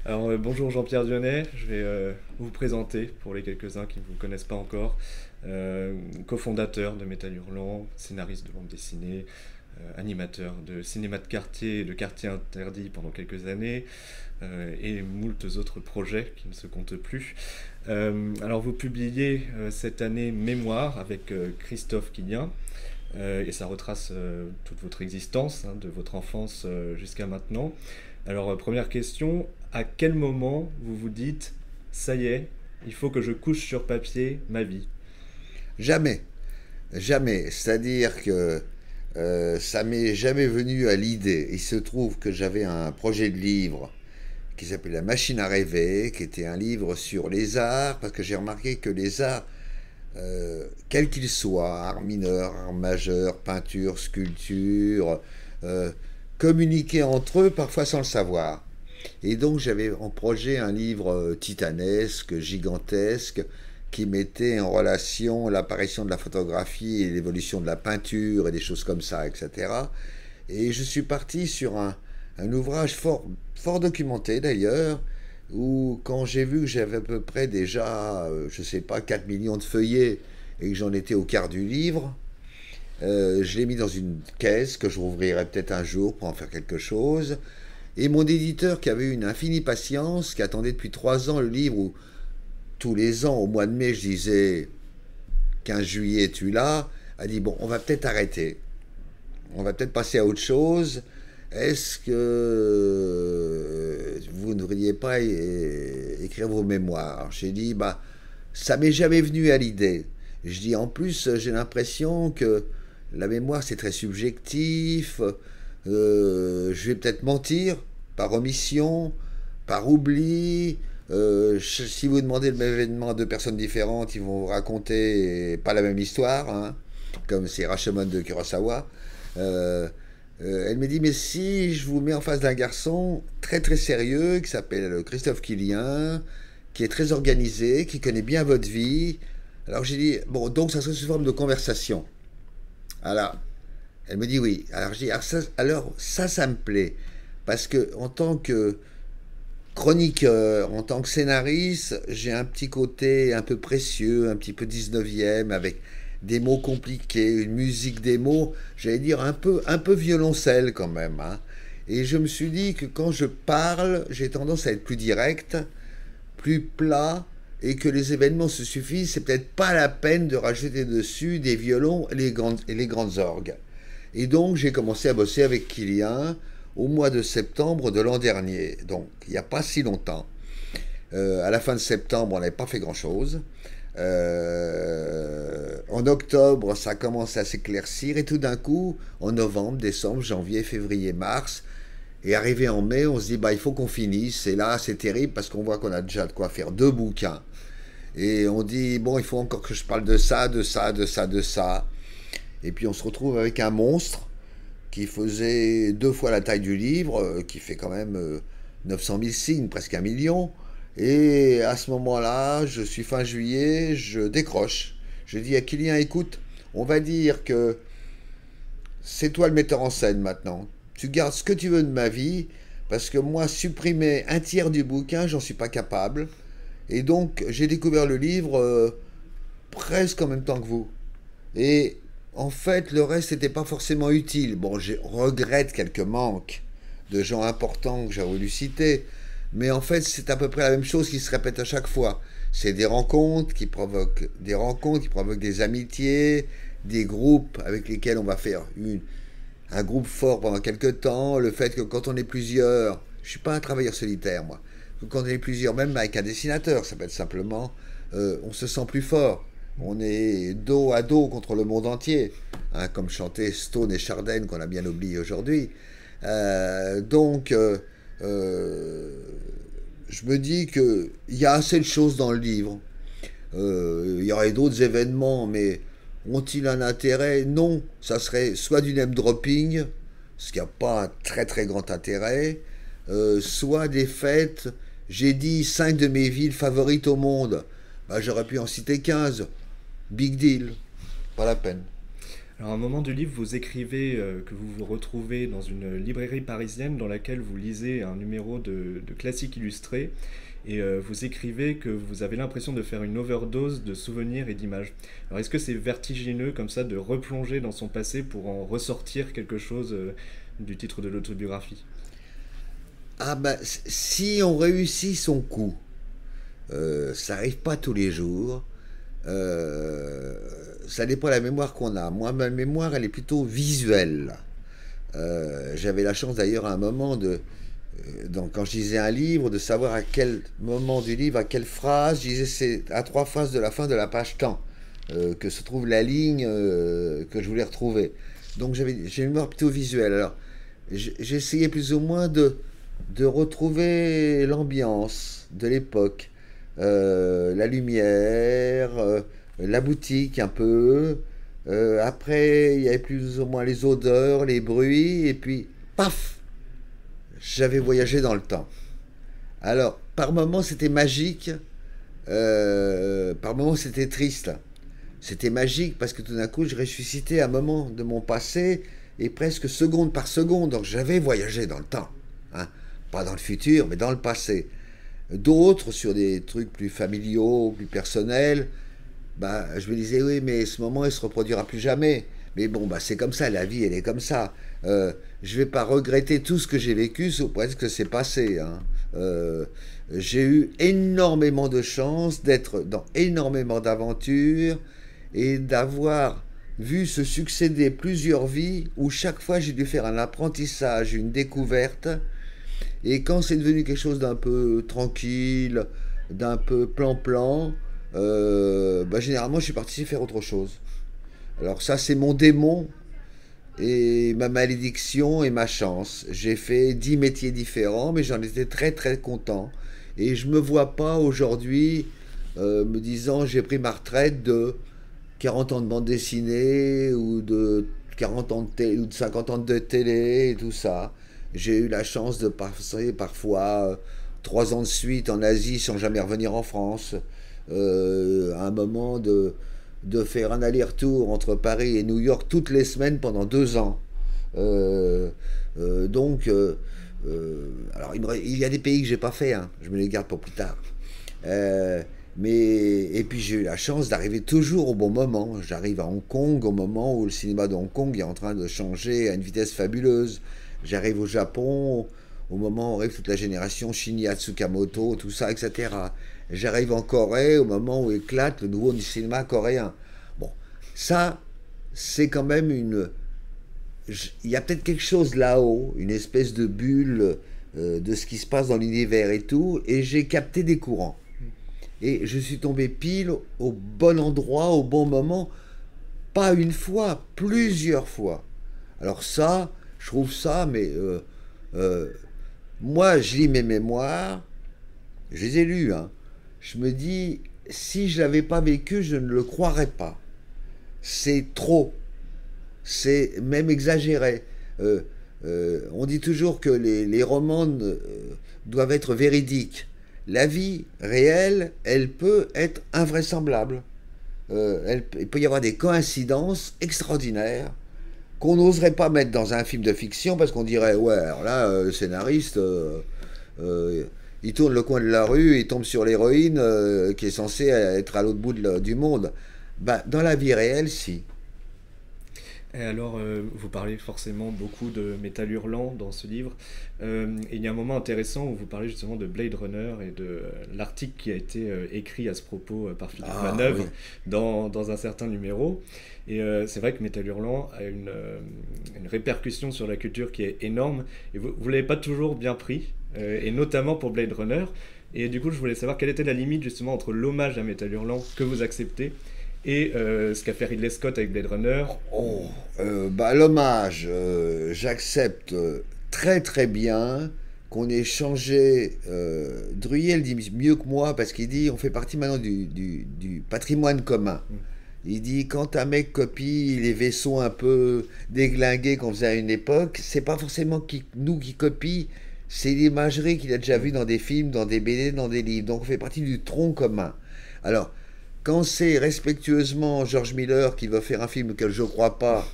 Alors, bonjour Jean-Pierre Dionnet, je vais vous présenter pour les quelques-uns qui ne vous connaissent pas encore. Cofondateur de Métal Hurlant, scénariste de bande dessinée, animateur de cinéma de quartier et de quartier interdit pendant quelques années, et moultes autres projets qui ne se comptent plus. Alors, vous publiez cette année Mémoire avec Christophe Quillien, et ça retrace toute votre existence, hein, de votre enfance jusqu'à maintenant. Alors, première question, à quel moment vous vous dites, ça y est, il faut que je couche sur papier ma vie? Jamais, jamais. C'est-à-dire que ça m'est jamais venu à l'idée. Il se trouve que j'avais un projet de livre qui s'appelait La machine à rêver, qui était un livre sur les arts, parce que j'ai remarqué que les arts, quels qu'ils soient, art mineur, art majeur, peinture, sculpture, euh, communiquaient entre eux parfois sans le savoir. Et donc j'avais en projet un livre titanesque, gigantesque, qui mettait en relation l'apparition de la photographie et l'évolution de la peinture et des choses comme ça, etc. Et je suis parti sur un ouvrage fort documenté d'ailleurs, où quand j'ai vu que j'avais à peu près déjà, je sais pas, 4 millions de feuillets et que j'en étais au quart du livre, je l'ai mis dans une caisse que je rouvrirai peut-être un jour pour en faire quelque chose. Et mon éditeur, qui avait une infinie patience, qui attendait depuis 3 ans le livre où tous les ans, au mois de mai, je disais 15 juillet, tu l'as, a dit bon, on va peut-être arrêter. On va peut-être passer à autre chose. Est-ce que vous ne voudriez pas écrire vos mémoires? J'ai dit bah ça m'est jamais venu à l'idée. Je dis en plus j'ai l'impression que la mémoire c'est très subjectif. Je vais peut-être mentir par omission, par oubli. Si vous demandez le même événement à deux personnes différentes, ils vont vous raconter pas la même histoire, hein, comme c'est Rashomon de Kurosawa. Euh, Elle me dit mais si je vous mets en face d'un garçon très très sérieux qui s'appelle Christophe Quillien, qui est très organisé, qui connaît bien votre vie. Alors j'ai dit bon donc ça serait sous forme de conversation. Alors elle me dit oui. Alors j'ai dit ça me plaît parce que en tant que chroniqueur, en tant que scénariste, j'ai un petit côté un peu précieux, un petit peu 19e, avec des mots compliqués, une musique des mots, j'allais dire un peu violoncelle quand même, hein. Et je me suis dit que quand je parle, j'ai tendance à être plus direct, plus plat, et que les événements se suffisent, c'est peut-être pas la peine de rajouter dessus des violons et les grandes orgues. Et donc j'ai commencé à bosser avec Kilian au mois de septembre de l'an dernier, donc il n'y a pas si longtemps. À la fin de septembre, on n'avait pas fait grand-chose. En octobre, ça commence à s'éclaircir et tout d'un coup, en novembre, décembre, janvier, février, mars, et arrivé en mai, on se dit bah il faut qu'on finisse. Et là, c'est terrible parce qu'on voit qu'on a déjà de quoi faire 2 bouquins. Et on dit bon, il faut encore que je parle de ça, de ça, de ça, de ça. Et puis on se retrouve avec un monstre qui faisait 2 fois la taille du livre, qui fait quand même 900 000 signes, presque 1 million. Et à ce moment-là, je suis fin juillet, je décroche. Je dis à Kylian, écoute, on va dire que c'est toi le metteur en scène maintenant. Tu gardes ce que tu veux de ma vie, parce que moi, supprimer un tiers du bouquin, j'en suis pas capable. Et donc, j'ai découvert le livre presque en même temps que vous. Et en fait, le reste n'était pas forcément utile. Bon, je regrette quelques manques de gens importants que j'ai voulu citer, mais en fait, c'est à peu près la même chose qui se répète à chaque fois. C'est des rencontres qui provoquent des amitiés, des groupes avec lesquels on va faire un groupe fort pendant quelques temps. Le fait que quand on est plusieurs, je suis pas un travailleur solitaire moi. Quand on est plusieurs, même avec un dessinateur, ça peut être simplement, on se sent plus fort. On est dos à dos contre le monde entier, hein, comme chantaient Stone et Chardin qu'on a bien oublié aujourd'hui. Donc, euh, je me dis qu'il y a assez de choses dans le livre. Il y aurait d'autres événements, mais ont-ils un intérêt? Non. Ça serait soit du name dropping, ce qui n'a pas un très très grand intérêt, soit des fêtes. J'ai dit 5 de mes villes favorites au monde. Bah, j'aurais pu en citer 15. Big deal. Pas la peine. Alors, à un moment du livre, vous écrivez que vous vous retrouvez dans une librairie parisienne dans laquelle vous lisez un numéro de classique illustré et vous écrivez que vous avez l'impression de faire une overdose de souvenirs et d'images. Alors, est-ce que c'est vertigineux comme ça de replonger dans son passé pour en ressortir quelque chose du titre de l'autobiographie? Ah ben, si on réussit son coup, ça arrive pas tous les jours. Euh, Ça dépend de la mémoire qu'on a. Moi, ma mémoire, elle est plutôt visuelle. J'avais la chance d'ailleurs à un moment quand je lisais un livre, de savoir à quel moment du livre, à quelle phrase, je disais c'est à 3 phrases de la fin de la page temps que se trouve la ligne que je voulais retrouver. Donc j'ai une mémoire plutôt visuelle. Alors j'essayais plus ou moins de retrouver l'ambiance de l'époque, la lumière, la boutique un peu. Après, il y avait plus ou moins les odeurs, les bruits, et puis, paf, j'avais voyagé dans le temps. Alors, par moments, c'était magique, par moments, c'était triste. C'était magique parce que tout d'un coup, je ressuscitais un moment de mon passé, et presque seconde par seconde, donc j'avais voyagé dans le temps. Hein. Pas dans le futur, mais dans le passé. D'autres, sur des trucs plus familiaux, plus personnels, bah, je me disais, oui, mais ce moment, il se reproduira plus jamais. Mais bon, bah, c'est comme ça, la vie, elle est comme ça. Je vais pas regretter tout ce que j'ai vécu, sous presque que c'est passé. Hein. J'ai eu énormément de chance d'être dans énormément d'aventures et d'avoir vu se succéder plusieurs vies où chaque fois j'ai dû faire un apprentissage, une découverte. Et quand c'est devenu quelque chose d'un peu tranquille, d'un peu plan-plan, bah, généralement je suis parti faire autre chose. Alors ça c'est mon démon et ma malédiction et ma chance. J'ai fait 10 métiers différents mais j'en étais très très content. Et je me vois pas aujourd'hui me disant j'ai pris ma retraite de 40 ans de bande dessinée ou de 40 ans de télé, ou de 50 ans de télé et tout ça. J'ai eu la chance de passer parfois 3 ans de suite en Asie sans jamais revenir en France. À un moment de faire un aller-retour entre Paris et New York toutes les semaines pendant 2 ans. Euh, donc, alors il y a des pays que j'ai pas fait, hein, je me les garde pour plus tard. Euh, et puis j'ai eu la chance d'arriver toujours au bon moment. J'arrive à Hong Kong au moment où le cinéma de Hong Kong est en train de changer à une vitesse fabuleuse. J'arrive au Japon au moment où arrive toute la génération Shinya Tsukamoto, tout ça, etc. J'arrive en Corée au moment où éclate le nouveau cinéma coréen. Bon, ça, c'est quand même une... Il y a peut-être quelque chose là-haut, une espèce de bulle de ce qui se passe dans l'univers et tout, et j'ai capté des courants. Et je suis tombé pile au bon endroit, au bon moment, pas une fois, plusieurs fois. Alors ça, je trouve ça, mais euh, moi, je lis mes mémoires, je les ai lus, hein. Je me dis, si je l'avais pas vécu, je ne le croirais pas. C'est trop, c'est même exagéré. On dit toujours que les romans doivent être véridiques. La vie réelle, elle peut être invraisemblable. Il peut y avoir des coïncidences extraordinaires qu'on n'oserait pas mettre dans un film de fiction parce qu'on dirait ouais alors là le scénariste euh, il tourne le coin de la rue, il tombe sur l'héroïne qui est censée être à l'autre bout du monde. Bah, dans la vie réelle, si. Et alors, vous parlez forcément beaucoup de Métal Hurlant dans ce livre. Et il y a un moment intéressant où vous parlez justement de Blade Runner et de l'article qui a été écrit à ce propos par Philippe Ah Manœuvre oui. dans un certain numéro. Et c'est vrai que Métal Hurlant a une répercussion sur la culture qui est énorme. Et vous ne l'avez pas toujours bien pris, et notamment pour Blade Runner. Et du coup, je voulais savoir quelle était la limite justement entre l'hommage à Métal Hurlant que vous acceptez et ce qu'a fait Ridley Scott avec Blade Runner. Oh, bah, l'hommage, j'accepte très très bien qu'on ait changé. Druyer le dit mieux que moi parce qu'il dit on fait partie maintenant du patrimoine commun. Il dit quand un mec copie les vaisseaux un peu déglingués qu'on faisait à une époque, c'est pas forcément nous qui copie, c'est l'imagerie qu'il a déjà vue dans des films, dans des BD, dans des livres. Donc on fait partie du tronc commun. Alors, Quand c'est respectueusement George Miller qui va faire un film auquel je ne crois pas,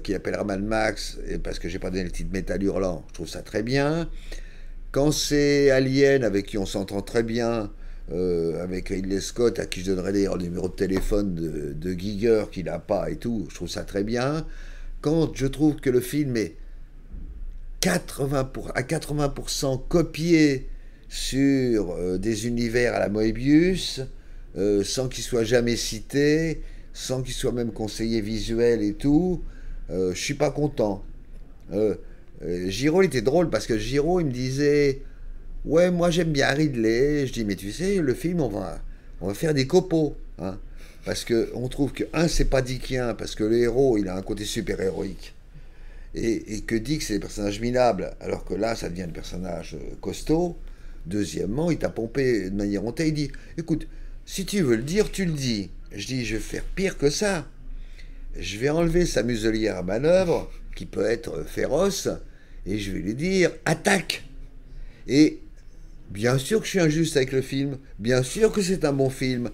qui appellera Mad Max, et parce que j'ai pas donné le titre Métal Hurlant, je trouve ça très bien. Quand c'est Alien, avec qui on s'entend très bien, avec Ridley Scott, à qui je donnerai d'ailleurs le numéro de téléphone de Giger, qu'il n'a pas et tout, je trouve ça très bien. Quand je trouve que le film est à 80% copié sur des univers à la Moebius, sans qu'il soit jamais cité, sans qu'il soit même conseiller visuel et tout, je suis pas content. Giraud, il était drôle parce que Giraud, il me disait, ouais, moi j'aime bien Ridley. Je dis, mais tu sais, le film, on va faire des copeaux, hein, parce que on trouve que un, c'est pas Dickien, parce que le héros, il a un côté super héroïque, et que Dick, c'est des personnages minables, alors que là, ça devient des personnages costauds. Deuxièmement, il t'a pompé de manière hontée. Il dit, écoute, si tu veux le dire, tu le dis. Je dis, je vais faire pire que ça. Je vais enlever sa muselière à manœuvre, qui peut être féroce, et je vais lui dire, attaque. Et bien sûr que je suis injuste avec le film, bien sûr que c'est un bon film,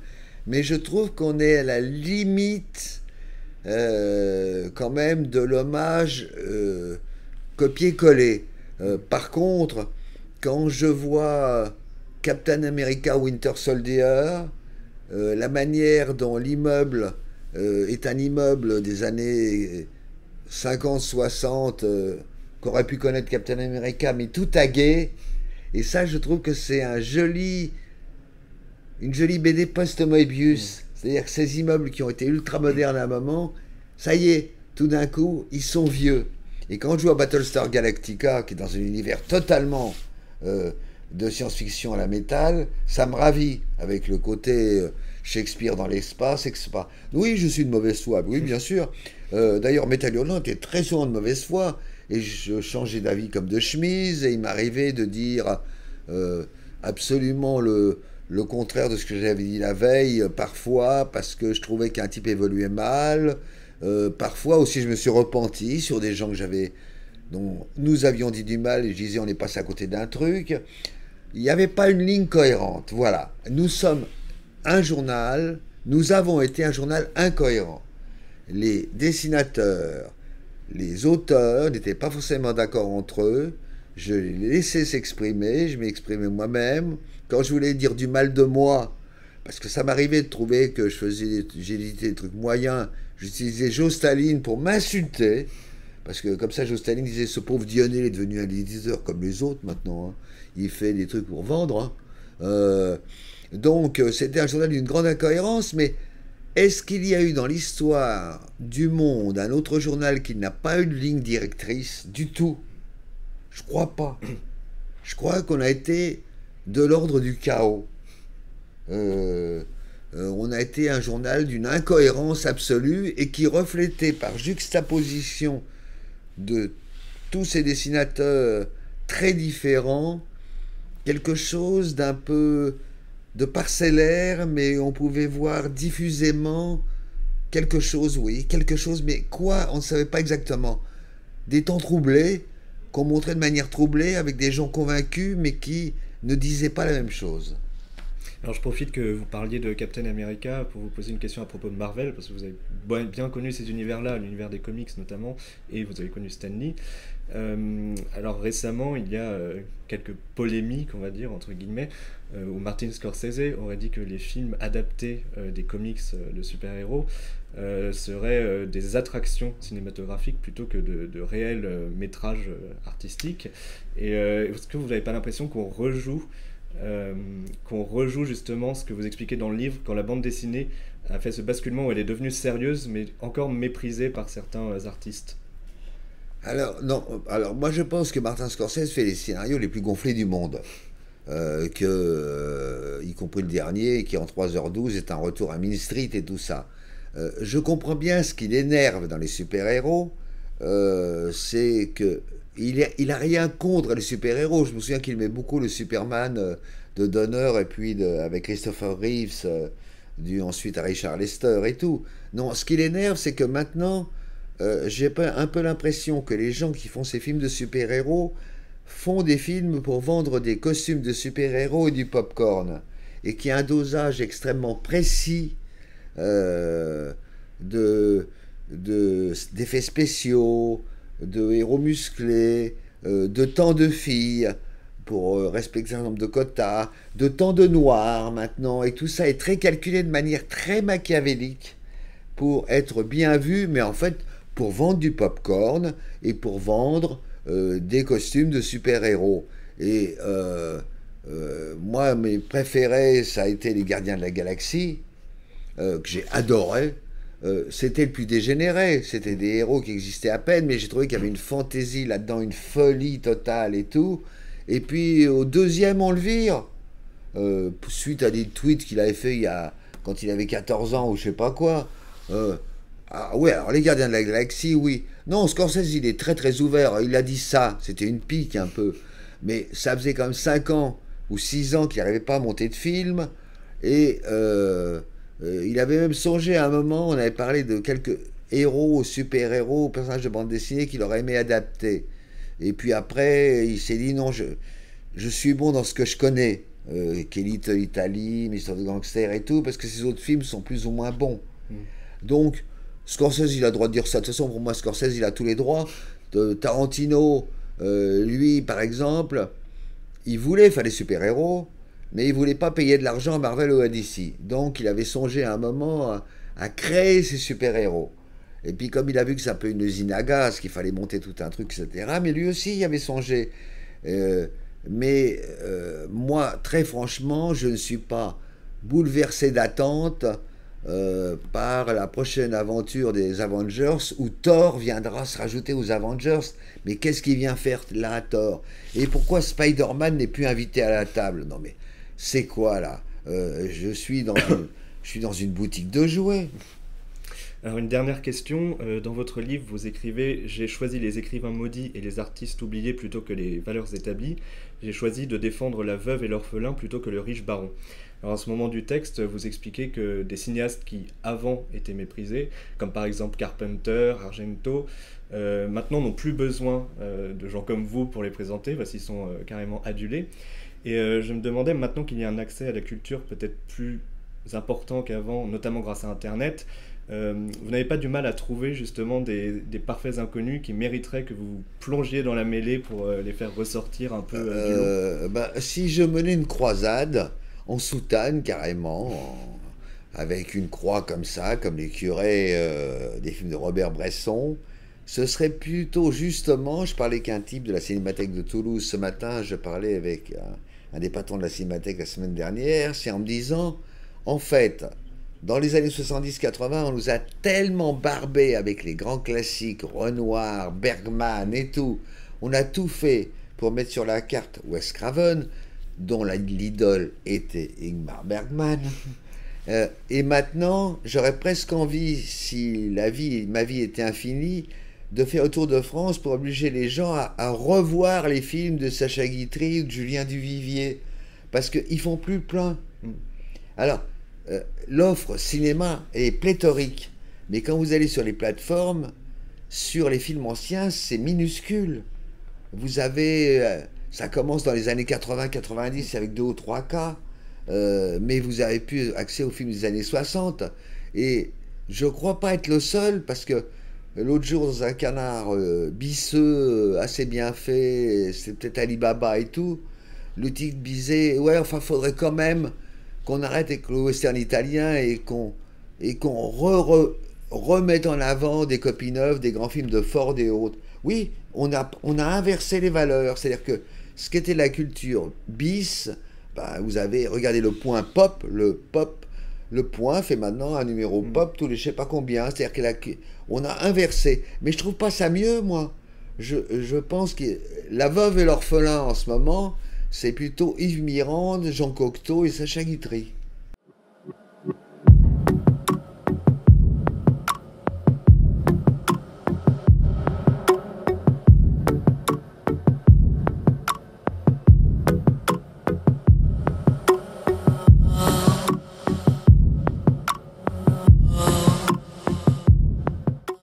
mais je trouve qu'on est à la limite quand même de l'hommage copier-coller. Par contre, quand je vois Captain America Winter Soldier, la manière dont l'immeuble est un immeuble des années 50-60 qu'aurait pu connaître Captain America, mais tout tagué, et ça je trouve que c'est une jolie BD post-Moebius. C'est-à-dire que ces immeubles qui ont été ultra modernes à un moment, ça y est, tout d'un coup, ils sont vieux. Et quand je vois Battlestar Galactica, qui est dans un univers totalement de science-fiction à la métal, ça me ravit, avec le côté Shakespeare dans l'espace, etc. Oui, je suis de mauvaise foi, oui, bien sûr. D'ailleurs, Metal Hurlant était très souvent de mauvaise foi, et je changeais d'avis comme de chemise, et il m'arrivait de dire absolument le contraire de ce que j'avais dit la veille, parfois parce que je trouvais qu'un type évoluait mal, parfois aussi je me suis repenti sur des gens dont nous avions dit du mal, et je disais on est passé à côté d'un truc. Il n'y avait pas une ligne cohérente, voilà. Nous sommes un journal, nous avons été un journal incohérent. Les dessinateurs, les auteurs n'étaient pas forcément d'accord entre eux, je les laissais s'exprimer, je m'exprimais moi-même. Quand je voulais dire du mal de moi, parce que ça m'arrivait de trouver que j'éditais des trucs moyens, j'utilisais Joe Staline pour m'insulter, parce que comme ça Joe Staline disait, ce pauvre Dionnet est devenu un éditeur comme les autres maintenant, hein. Il fait des trucs pour vendre, hein. Donc c'était un journal d'une grande incohérence, mais est-ce qu'il y a eu dans l'histoire du monde un autre journal qui n'a pas eu de ligne directrice du tout? Je crois pas. Je crois qu'on a été de l'ordre du chaos. On a été un journal d'une incohérence absolue, et qui reflétait par juxtaposition de tous ces dessinateurs très différents quelque chose d'un peu de parcellaire, mais on pouvait voir diffusément quelque chose, oui, quelque chose, mais quoi, on ne savait pas exactement. Des temps troublés, qu'on montrait de manière troublée, avec des gens convaincus, mais qui ne disaient pas la même chose. Alors je profite que vous parliez de Captain America pour vous poser une question à propos de Marvel, parce que vous avez bien connu ces univers-là, l'univers des comics notamment, et vous avez connu Stan Lee. Alors récemment, il y a quelques polémiques, on va dire, entre guillemets, où Martin Scorsese aurait dit que les films adaptés des comics de super-héros seraient des attractions cinématographiques plutôt que de réels métrages artistiques. Et est-ce que vous n'avez pas l'impression qu'on rejoue justement ce que vous expliquez dans le livre, quand la bande dessinée a fait ce basculement où elle est devenue sérieuse, mais encore méprisée par certains artistes? Alors, non, alors moi je pense que Martin Scorsese fait les scénarios les plus gonflés du monde. Y compris le dernier, qui en 3h12 est un retour à Mean Street et tout ça. Je comprends bien ce qui l'énerve dans les super-héros, c'est que il a rien contre les super-héros. Je me souviens qu'il met beaucoup le Superman de Donner, et puis avec Christopher Reeves, dû ensuite à Richard Lester et tout. Non, ce qui l'énerve, c'est que maintenant, j'ai un peu l'impression que les gens qui font ces films de super-héros font des films pour vendre des costumes de super-héros et du pop-corn. et qui a un dosage extrêmement précis euh, de, d'effets spéciaux, de héros musclés, de temps de filles pour respecter un nombre de quotas, de temps de noir maintenant, et tout ça est très calculé de manière très machiavélique pour être bien vu, mais en fait pour vendre du popcorn et pour vendre des costumes de super-héros. Et moi, mes préférés, ça a été les Gardiens de la Galaxie, que j'ai adoré. C'était le plus dégénéré, c'était des héros qui existaient à peine, mais j'ai trouvé qu'il y avait une fantaisie là-dedans, une folie totale et tout. Et puis au deuxième, on le vire, suite à des tweets qu'il avait fait quand il avait 14 ans ou je sais pas quoi. Ah ouais, alors les Gardiens de la Galaxie, oui. Non, Scorsese, il est très très ouvert, il a dit ça, c'était une pique un peu. Mais ça faisait quand même 5 ans ou 6 ans qu'il n'arrivait pas à monter de film, et il avait même songé à un moment, on avait parlé de quelques héros, super-héros, personnages de bande dessinée qu'il aurait aimé adapter. Et puis après, il s'est dit non, je suis bon dans ce que je connais. Kelly Italy, Mister de Gangster et tout, parce que ces autres films sont plus ou moins bons. Donc, Scorsese, il a le droit de dire ça. De toute façon, pour moi, Scorsese, il a tous les droits. Tarantino, lui, par exemple, il voulait faire des super-héros, mais il voulait pas payer de l'argent à Marvel ou à DC. Donc, il avait songé à un moment à créer ces super-héros. Et puis, comme il a vu que c'est un peu une usine à gaz, qu'il fallait monter tout un truc, etc., mais lui aussi, il avait songé. Moi, très franchement, je ne suis pas bouleversé d'attente par la prochaine aventure des Avengers où Thor viendra se rajouter aux Avengers. Mais qu'est-ce qu'il vient faire là, Thor? Et pourquoi Spider-Man n'est plus invité à la table? Non mais c'est quoi là? Je suis dans une boutique de jouets. Alors une dernière question, dans votre livre vous écrivez: j'ai choisi les écrivains maudits et les artistes oubliés plutôt que les valeurs établies, j'ai choisi de défendre la veuve et l'orphelin plutôt que le riche baron. Alors à ce moment du texte, vous expliquez que des cinéastes qui avant étaient méprisés, comme par exemple Carpenter, Argento, maintenant n'ont plus besoin de gens comme vous pour les présenter, parce qu'ils sont carrément adulés. Et je me demandais, maintenant qu'il y a un accès à la culture peut-être plus important qu'avant, notamment grâce à Internet, vous n'avez pas du mal à trouver justement des parfaits inconnus qui mériteraient que vous plongiez dans la mêlée pour les faire ressortir un peu du lot? Si je menais une croisade en soutane carrément, avec une croix comme ça, comme les curés des films de Robert Bresson, ce serait plutôt justement, je parlais qu'un type de la Cinémathèque de Toulouse ce matin, je parlais avec un des patrons de la Cinémathèque la semaine dernière, c'est en me disant, en fait, dans les années 70-80, on nous a tellement barbé avec les grands classiques, Renoir, Bergman et tout. On a tout fait pour mettre sur la carte Wes Craven, dont l'idole était Ingmar Bergman. Et maintenant, j'aurais presque envie, si ma vie était infinie, de faire un tour de France pour obliger les gens à revoir les films de Sacha Guitry ou de Julien Duvivier. Parce qu'ils font plus plein. Alors, l'offre cinéma est pléthorique, mais quand vous allez sur les plateformes, sur les films anciens, c'est minuscule. Vous avez, ça commence dans les années 80-90 avec 2 ou 3 cas, mais vous avez plus accès aux films des années 60. Et je crois pas être le seul, parce que l'autre jour, dans un canard bisseux, assez bien fait, c'est peut-être Alibaba et tout, le titre disait, ouais, enfin, faudrait quand même qu'on arrête avec le western italien et qu'on remette en avant des copies neuves, des grands films de Ford et autres. Oui, on a inversé les valeurs. C'est-à-dire que ce qu'était la culture bis, vous avez regardé le point pop, le point fait maintenant un numéro pop tous les je sais pas combien. C'est-à-dire qu'on a inversé. Mais je trouve pas ça mieux, moi. Je pense que La Veuve et l'Orphelin en ce moment, c'est plutôt Yves Mirande, Jean Cocteau et Sacha Guitry.